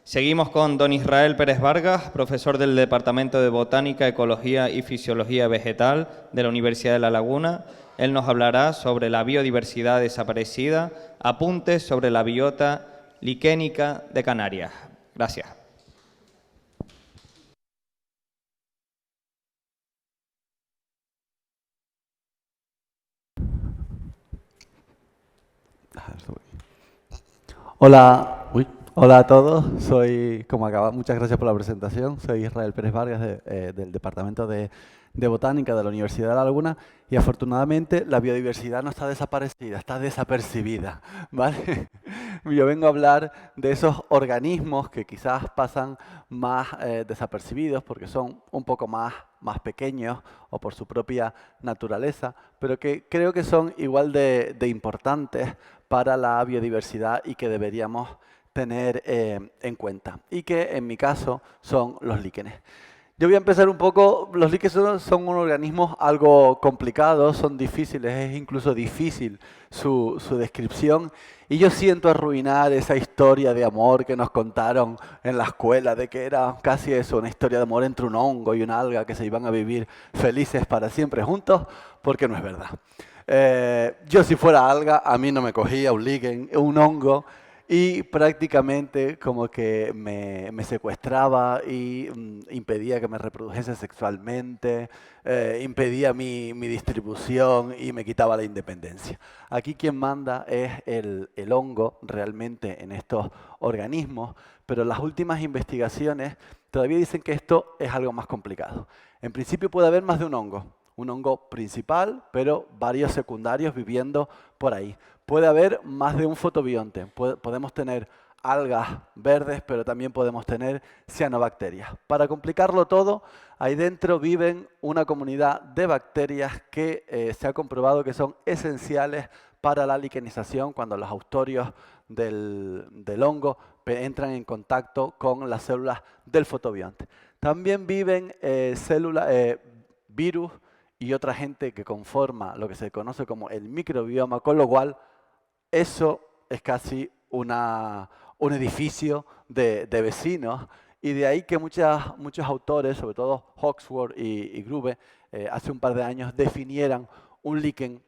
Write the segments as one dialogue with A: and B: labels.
A: Seguimos con don Israel Pérez Vargas, profesor del Departamento de Botánica, Ecología y Fisiología Vegetal de la Universidad de La Laguna. Él nos hablará sobre la biodiversidad desaparecida, apuntes sobre la biota liquénica de Canarias. Gracias.
B: Hola, hola a todos. Muchas gracias por la presentación. Soy Israel Pérez Vargas del Departamento de Botánica de la Universidad de La Laguna y afortunadamente la biodiversidad no está desaparecida, está desapercibida, ¿vale? Yo vengo a hablar de esos organismos que quizás pasan más desapercibidos porque son un poco más pequeños o por su propia naturaleza, pero que creo que son igual de importantes para la biodiversidad y que deberíamos tener en cuenta. Y que en mi caso son los líquenes. Yo voy a empezar un poco, los líquenes son unos organismos algo complicados, son difíciles, es incluso difícil su descripción. Y yo siento arruinar esa historia de amor que nos contaron en la escuela, de que era casi eso, una historia de amor entre un hongo y una alga que se iban a vivir felices para siempre juntos, porque no es verdad. Yo si fuera alga, a mí no me cogía un líquen, un hongo, y prácticamente como que me secuestraba y impedía que me reprodujese sexualmente, impedía mi distribución y me quitaba la independencia. Aquí quien manda es el hongo realmente en estos organismos, pero las últimas investigaciones todavía dicen que esto es algo más complicado. En principio puede haber más de un hongo principal, pero varios secundarios viviendo por ahí. Puede haber más de un fotobionte. Podemos tener algas verdes, pero también podemos tener cianobacterias. Para complicarlo todo, ahí dentro viven una comunidad de bacterias que se ha comprobado que son esenciales para la liquenización cuando los autorios del hongo entran en contacto con las células del fotobionte. También viven virus y otra gente que conforma lo que se conoce como el microbioma, con lo cual eso es casi un edificio de vecinos, y de ahí que muchos autores, sobre todo Hawksworth y Grube, hace un par de años definieran un líquen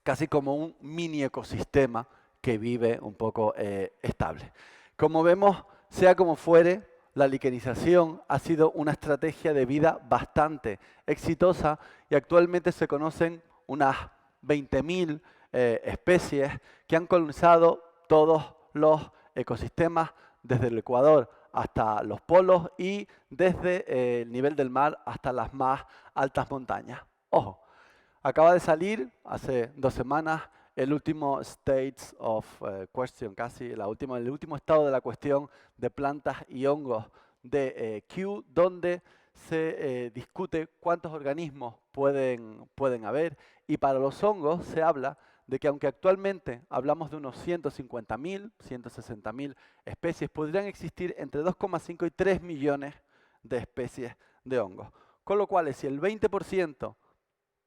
B: casi como un mini ecosistema que vive un poco estable. Como vemos, sea como fuere, la liquenización ha sido una estrategia de vida bastante exitosa y actualmente se conocen unas 20.000 especies que han colonizado todos los ecosistemas desde el Ecuador hasta los polos y desde el nivel del mar hasta las más altas montañas. Ojo, acaba de salir hace 2 semanas el último States of Question, casi el último estado de la cuestión de plantas y hongos de Kew, donde se discute cuántos organismos pueden haber, y para los hongos se habla de que aunque actualmente hablamos de unos 150.000, 160.000 especies, podrían existir entre 2,5 y 3 millones de especies de hongos. Con lo cual, si el 20%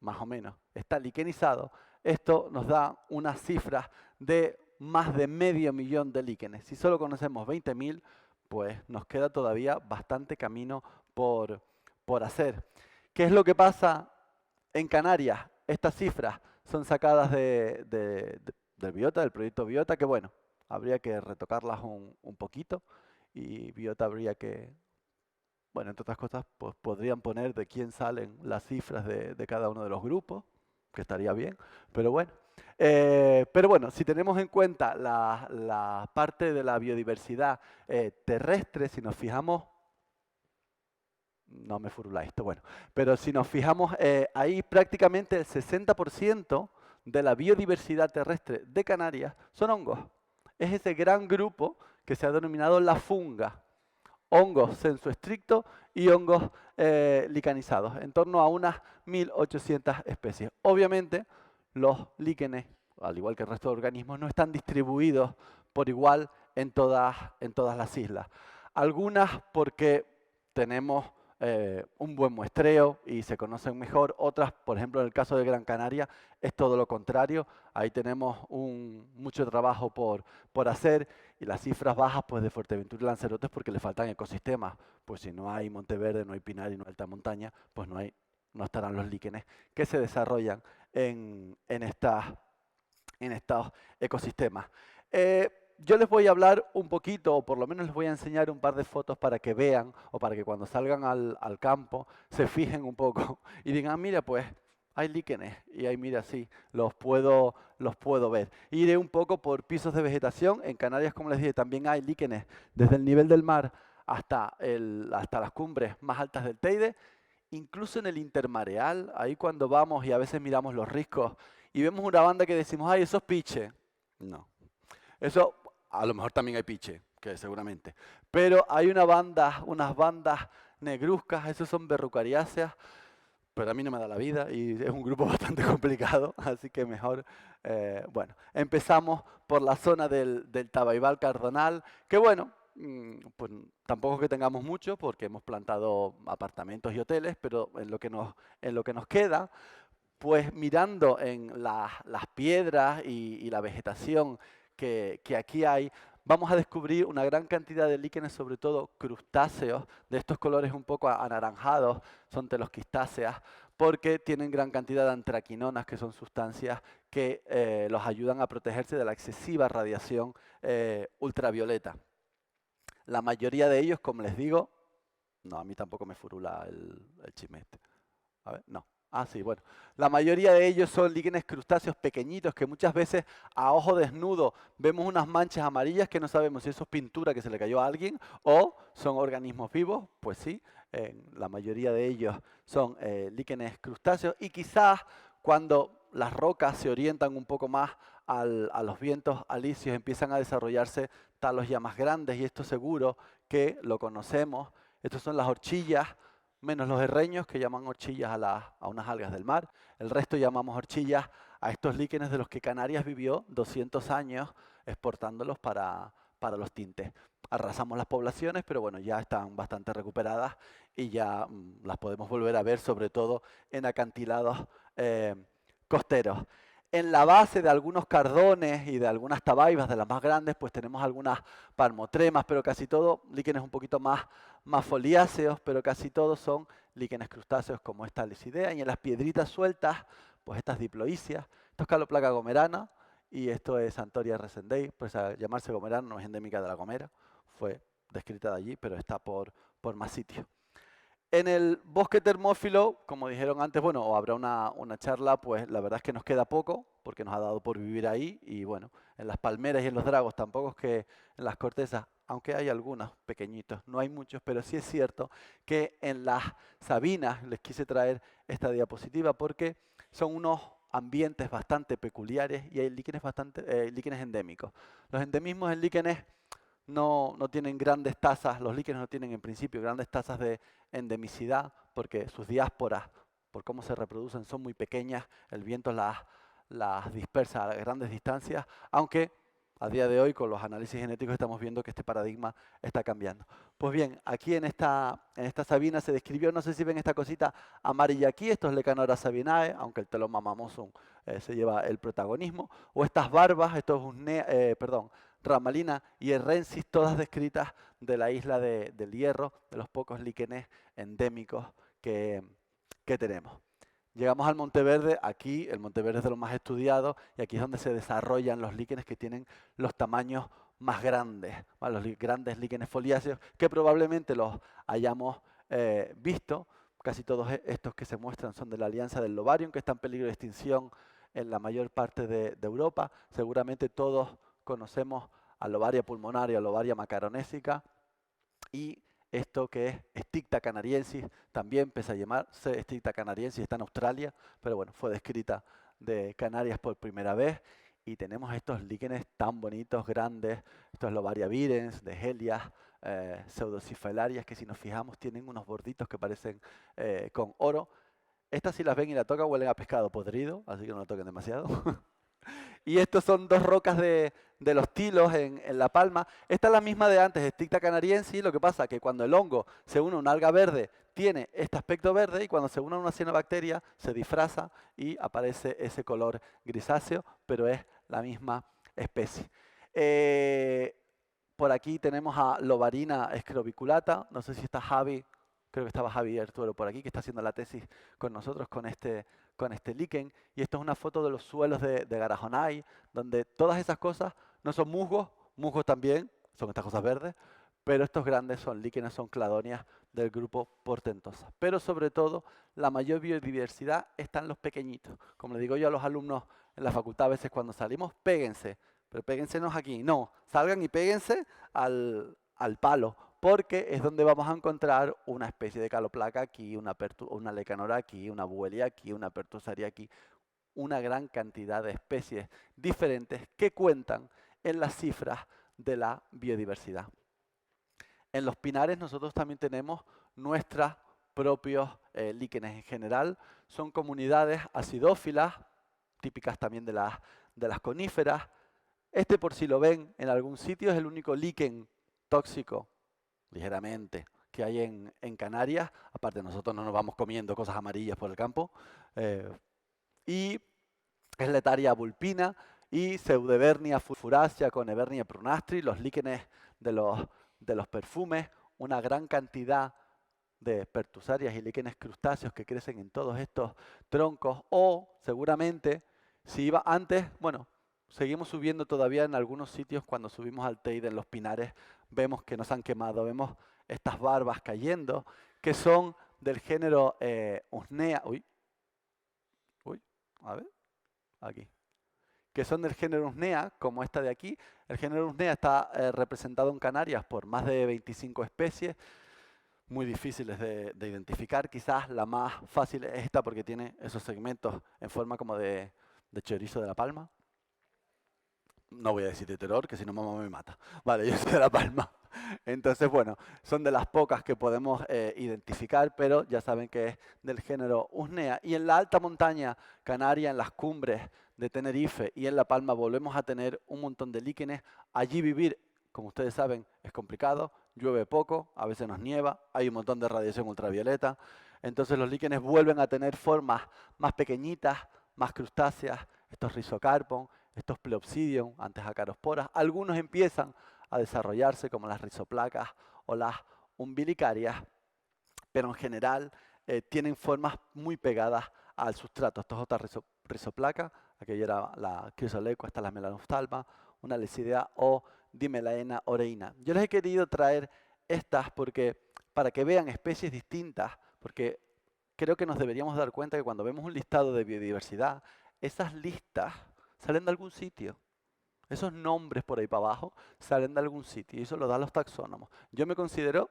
B: más o menos está liquenizado, esto nos da unas cifras de más de 500.000 de líquenes. Si solo conocemos 20.000, pues nos queda todavía bastante camino por hacer. ¿Qué es lo que pasa en Canarias? Estas cifras son sacadas del Biota, del proyecto Biota, que bueno, habría que retocarlas un poquito, y Biota habría que, bueno, entre otras cosas, pues podrían poner de quién salen las cifras de cada uno de los grupos, que estaría bien, pero bueno. Pero bueno, si tenemos en cuenta la parte de la biodiversidad terrestre, si nos fijamos, no me furula esto, bueno, pero si nos fijamos ahí prácticamente el 60% de la biodiversidad terrestre de Canarias son hongos. Es ese gran grupo que se ha denominado la funga. Hongos sensu estricto y hongos licanizados, en torno a unas 1.800 especies. Obviamente, los líquenes, al igual que el resto de organismos, no están distribuidos por igual en todas las islas. Algunas porque tenemos un buen muestreo y se conocen mejor. Otras, por ejemplo, en el caso de Gran Canaria, es todo lo contrario. Ahí tenemos mucho trabajo por hacer y las cifras bajas pues, de Fuerteventura y Lanzarote es porque le faltan ecosistemas. Pues si no hay Monteverde, no hay pinar y no hay alta montaña, pues no estarán los líquenes que se desarrollan en estos ecosistemas. Yo les voy a hablar un poquito, o por lo menos les voy a enseñar un par de fotos para que vean, o para que cuando salgan al campo se fijen un poco y digan, ah, mira, pues hay líquenes, y ahí mira, sí, los puedo ver. Iré un poco por pisos de vegetación. En Canarias, como les dije, también hay líquenes desde el nivel del mar hasta las cumbres más altas del Teide, incluso en el intermareal, ahí cuando vamos y a veces miramos los riscos y vemos una banda que decimos, ay, eso es piche. No. Eso, a lo mejor también hay piche, que seguramente. Pero hay unas bandas negruzcas, esos son verrucariáceas, pero a mí no me da la vida y es un grupo bastante complicado, así que mejor, bueno, empezamos por la zona del Tabaibal Cardonal, que bueno, pues tampoco es que tengamos mucho porque hemos plantado apartamentos y hoteles, pero en lo que nos queda, pues mirando en las piedras y la vegetación que aquí hay, vamos a descubrir una gran cantidad de líquenes, sobre todo crustáceos, de estos colores un poco anaranjados, son telosquistáceas, porque tienen gran cantidad de antraquinonas, que son sustancias que los ayudan a protegerse de la excesiva radiación ultravioleta. La mayoría de ellos, como les digo, no, a mí tampoco me furula el chimete. A ver, no. Ah, sí, bueno. La mayoría de ellos son líquenes crustáceos pequeñitos que muchas veces a ojo desnudo vemos unas manchas amarillas que no sabemos si eso es pintura que se le cayó a alguien o son organismos vivos. Pues sí, la mayoría de ellos son líquenes crustáceos y quizás cuando las rocas se orientan un poco más a los vientos alisios empiezan a desarrollarse talos ya más grandes y esto seguro que lo conocemos. Estos son las horchillas, menos los herreños, que llaman horchillas a unas algas del mar. El resto llamamos horchillas a estos líquenes de los que Canarias vivió 200 años exportándolos para los tintes. Arrasamos las poblaciones, pero bueno, ya están bastante recuperadas y ya las podemos volver a ver, sobre todo en acantilados costeros. En la base de algunos cardones y de algunas tabaibas, de las más grandes, pues tenemos algunas palmotremas, pero casi todo líquenes un poquito más foliáceos, pero casi todos son líquenes crustáceos como esta lisidea. Y en las piedritas sueltas, pues estas diploíceas, esto es Caloplaca gomerana y esto es Santoria resendei, pues a llamarse gomerana no es endémica de La Gomera, fue descrita de allí, pero está por más sitios. En el bosque termófilo, como dijeron antes, bueno, o habrá una charla, pues la verdad es que nos queda poco, porque nos ha dado por vivir ahí, y bueno, en las palmeras y en los dragos tampoco es que en las cortezas, aunque hay algunos pequeñitos, no hay muchos, pero sí es cierto que en las sabinas, les quise traer esta diapositiva porque son unos ambientes bastante peculiares y hay líquenes endémicos. Los endemismos en líquenes no tienen grandes tasas, los líquenes no tienen en principio grandes tasas de endemicidad porque sus diásporas, por cómo se reproducen, son muy pequeñas, el viento las dispersa a grandes distancias, aunque a día de hoy con los análisis genéticos estamos viendo que este paradigma está cambiando. Pues bien, aquí en esta sabina se describió, no sé si ven esta cosita amarilla aquí, esto es Lecanora sabinae, aunque el Teloma mamosum se lleva el protagonismo, o estas barbas, esto es Ramalina y Herrensis, todas descritas de la isla del Hierro, de los pocos líquenes endémicos que tenemos. Llegamos al Monteverde, aquí el Monteverde es de los más estudiados y aquí es donde se desarrollan los líquenes que tienen los tamaños más grandes, ¿vale? Los grandes líquenes foliáceos que probablemente los hayamos visto. Casi todos estos que se muestran son de la Alianza del Lobarium, que está en peligro de extinción en la mayor parte de Europa. Seguramente todos conocemos a Lobaria pulmonaria, a Lobaria macaronésica y esto que es Sticta canariensis, también empieza a llamarse Sticta canariensis, está en Australia, pero bueno, fue descrita de Canarias por primera vez y tenemos estos líquenes tan bonitos, grandes, estos Lobaria virens, de Helias, pseudocifalarias, que si nos fijamos tienen unos borditos que parecen con oro. Estas si las ven y la tocan huelen a pescado podrido, así que no la toquen demasiado. Y estos son dos rocas de de los tilos en la palma. Esta es la misma de antes, Sticta canariensis. Lo que pasa es que cuando el hongo se une a una alga verde, tiene este aspecto verde, y cuando se une a una cianobacteria, se disfraza y aparece ese color grisáceo, pero es la misma especie. Por aquí tenemos a Lobarina scrobiculata. No sé si está Javi, creo que estaba Javi Arturo por aquí, que está haciendo la tesis con nosotros con este líquen. Y esto es una foto de los suelos de Garajonay, donde todas esas cosas no son musgos, musgos también, son estas cosas verdes, pero estos grandes son líquenes, son cladonias del grupo Portentosa. Pero sobre todo, la mayor biodiversidad está en los pequeñitos. Como le digo yo a los alumnos en la facultad a veces cuando salimos, péguense, pero péguensenos aquí. No, salgan y péguense al palo, porque es donde vamos a encontrar una especie de caloplaca aquí, una lecanora aquí, una buelia aquí, una pertusaria aquí, una gran cantidad de especies diferentes que cuentan en las cifras de la biodiversidad. En los pinares nosotros también tenemos nuestros propios líquenes en general. Son comunidades acidófilas, típicas también de las coníferas. Este, por si lo ven en algún sitio, es el único líquen tóxico, ligeramente, que hay en Canarias. Aparte, nosotros no nos vamos comiendo cosas amarillas por el campo. Y es Letaria vulpina y Pseudevernia furfuracea con Evernia prunastri, los líquenes de los perfumes, una gran cantidad de pertusarias y líquenes crustáceos que crecen en todos estos troncos. O seguramente, si iba antes, bueno, seguimos subiendo todavía en algunos sitios. Cuando subimos al Teide en los pinares, vemos que nos han quemado, vemos estas barbas cayendo, que son del género Usnea. A ver, aquí. Que son del género Usnea, como esta de aquí. El género Usnea está representado en Canarias por más de 25 especies, muy difíciles de identificar. Quizás la más fácil es esta porque tiene esos segmentos en forma como de chorizo de La Palma. No voy a decir de terror, que si no mamá me mata. Vale, yo soy de La Palma. Entonces, bueno, son de las pocas que podemos identificar, pero ya saben que es del género Usnea. Y en la alta montaña canaria, en las cumbres de Tenerife y en La Palma, volvemos a tener un montón de líquenes. Allí vivir, como ustedes saben, es complicado, llueve poco, a veces nos nieva, hay un montón de radiación ultravioleta. Entonces los líquenes vuelven a tener formas más pequeñitas, más crustáceas, estos rizocarpon, estos Pleopsidium, antes acarosporas. Algunos empiezan a desarrollarse como las rizoplacas o las umbilicarias, pero en general tienen formas muy pegadas al sustrato. Esto es otra rizoplaca, aquella era la Chrysoleco, esta es la Melanophthalma, una Lecidea o Dimelaena oreina. Yo les he querido traer estas para que vean especies distintas, porque creo que nos deberíamos dar cuenta que cuando vemos un listado de biodiversidad, esas listas salen de algún sitio. Esos nombres por ahí para abajo salen de algún sitio y eso lo dan los taxónomos. Yo me considero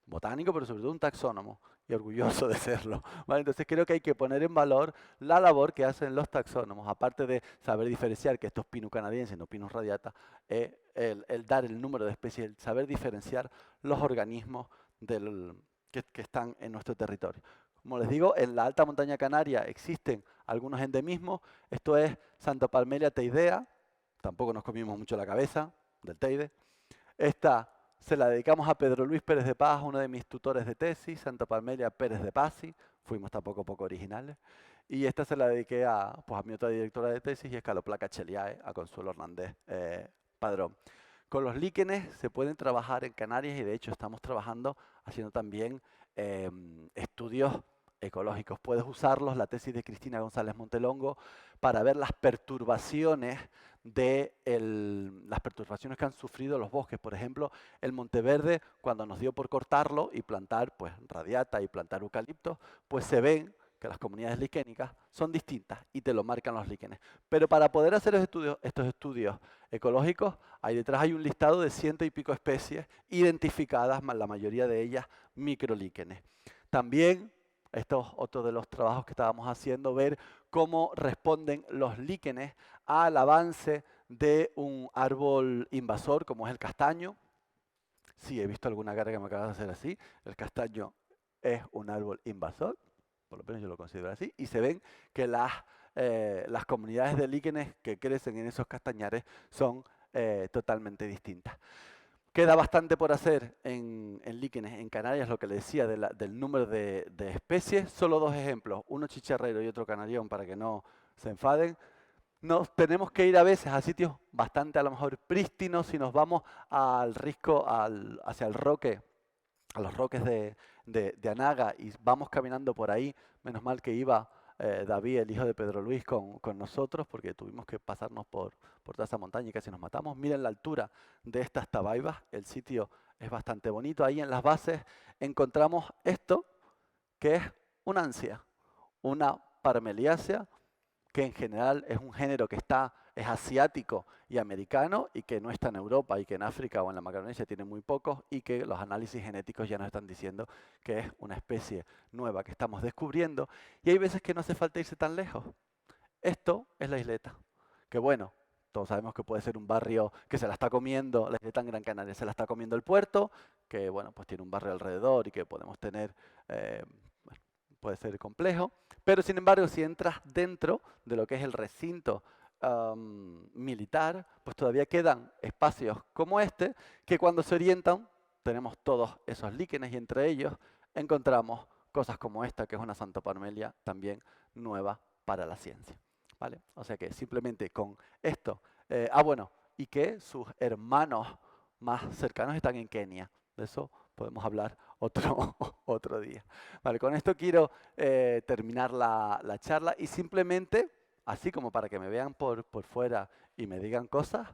B: botánico, pero sobre todo un taxónomo y orgulloso de serlo. ¿Vale? Entonces creo que hay que poner en valor la labor que hacen los taxónomos, aparte de saber diferenciar que esto es Pinus canadiensis, no Pinus radiata, el dar el número de especies, el saber diferenciar los organismos que están en nuestro territorio. Como les digo, en la alta montaña canaria existen algunos endemismos. Esto es Santa Palmelia teidea, tampoco nos comimos mucho la cabeza del Teide. Esta se la dedicamos a Pedro Luis Pérez de Paz, uno de mis tutores de tesis, Santa Palmelia Pérez de Pazzi, fuimos tampoco poco originales. Y esta se la dediqué a mi otra directora de tesis y es Caloplaca cheliae, a Consuelo Hernández Padrón. Con los líquenes se pueden trabajar en Canarias y de hecho estamos trabajando haciendo también estudios ecológicos. Puedes usarlos, la tesis de Cristina González Montelongo, para ver las perturbaciones las perturbaciones que han sufrido los bosques. Por ejemplo, el Monteverde, cuando nos dio por cortarlo y plantar pues radiata y plantar eucalipto, pues se ven que las comunidades liquénicas son distintas y te lo marcan los líquenes. Pero para poder hacer estos estudios ecológicos, ahí detrás hay un listado de 100 y pico especies identificadas, la mayoría de ellas microlíquenes. También, esto es otro de los trabajos que estábamos haciendo, ver cómo responden los líquenes al avance de un árbol invasor como es el castaño. Sí, he visto alguna cara que me acabas de hacer así. El castaño es un árbol invasor, por lo menos yo lo considero así, y se ven que las comunidades de líquenes que crecen en esos castañares son totalmente distintas. Queda bastante por hacer en líquenes en Canarias, lo que le decía del número de especies. Solo dos ejemplos, uno chicharrero y otro canarión, para que no se enfaden. Nos tenemos que ir a veces a sitios bastante a lo mejor prístinos si nos vamos al risco, hacia el roque, a los roques de Anaga y vamos caminando por ahí. Menos mal que iba David, el hijo de Pedro Luis, con nosotros, porque tuvimos que pasarnos por toda esa montaña y casi nos matamos. Miren la altura de estas tabaibas, el sitio es bastante bonito. Ahí en las bases encontramos esto, que es una ansia, una parmeliácea, que en general es un género que es asiático y americano y que no está en Europa y que en África o en la Macaronesia tiene muy pocos y que los análisis genéticos ya nos están diciendo que es una especie nueva que estamos descubriendo y hay veces que no hace falta irse tan lejos. Esto es la isleta, que bueno, todos sabemos que puede ser un barrio que se la está comiendo, la isleta en Gran Canaria se la está comiendo el puerto, que bueno, pues tiene un barrio alrededor y que podemos tener, puede ser complejo, pero sin embargo si entras dentro de lo que es el recinto militar, pues todavía quedan espacios como este, que cuando se orientan tenemos todos esos líquenes y entre ellos encontramos cosas como esta, que es una Santa Parmelia también nueva para la ciencia. ¿Vale? O sea que simplemente con esto, bueno, y que sus hermanos más cercanos están en Kenia, de eso podemos hablar otro día. Vale, con esto quiero terminar la charla y simplemente, así como para que me vean por fuera y me digan cosas,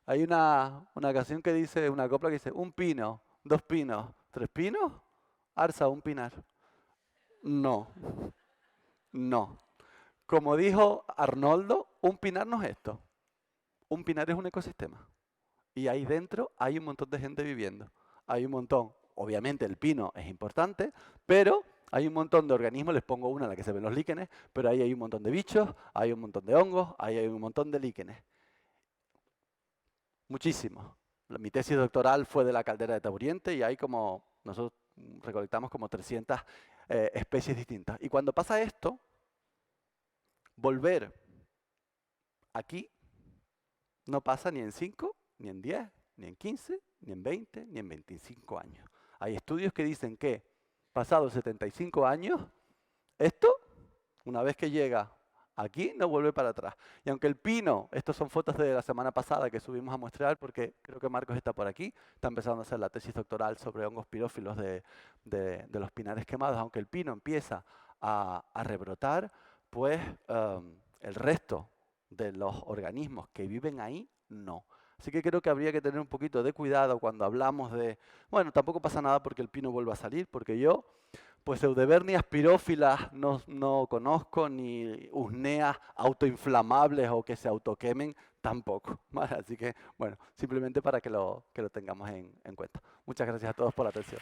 B: hay una canción que dice, una copla que dice, un pino, dos pinos, tres pinos, arza un pinar. No, no. Como dijo Arnoldo, un pinar no es esto. Un pinar es un ecosistema. Y ahí dentro hay un montón de gente viviendo. Hay un montón, obviamente el pino es importante, pero hay un montón de organismos, les pongo una en la que se ven los líquenes, pero ahí hay un montón de bichos, hay un montón de hongos, ahí hay un montón de líquenes. Muchísimos. Mi tesis doctoral fue de la caldera de Taburiente y hay nosotros recolectamos como 300 especies distintas. Y cuando pasa esto, volver aquí no pasa ni en 5, ni en 10, ni en 15, ni en 20, ni en 25 años. Hay estudios que dicen que pasados 75 años, esto, una vez que llega aquí, no vuelve para atrás. Y aunque el pino, estas son fotos de la semana pasada que subimos a muestrear, porque creo que Marcos está por aquí, está empezando a hacer la tesis doctoral sobre hongos pirófilos de los pinares quemados, aunque el pino empieza a rebrotar, pues el resto de los organismos que viven ahí, no. Así que creo que habría que tener un poquito de cuidado cuando hablamos de, bueno, tampoco pasa nada porque el pino vuelva a salir, porque yo, pues Eudebernias pirófilas no conozco, ni usneas autoinflamables o que se autoquemen, tampoco. ¿Vale? Así que, bueno, simplemente para que lo tengamos en cuenta. Muchas gracias a todos por la atención.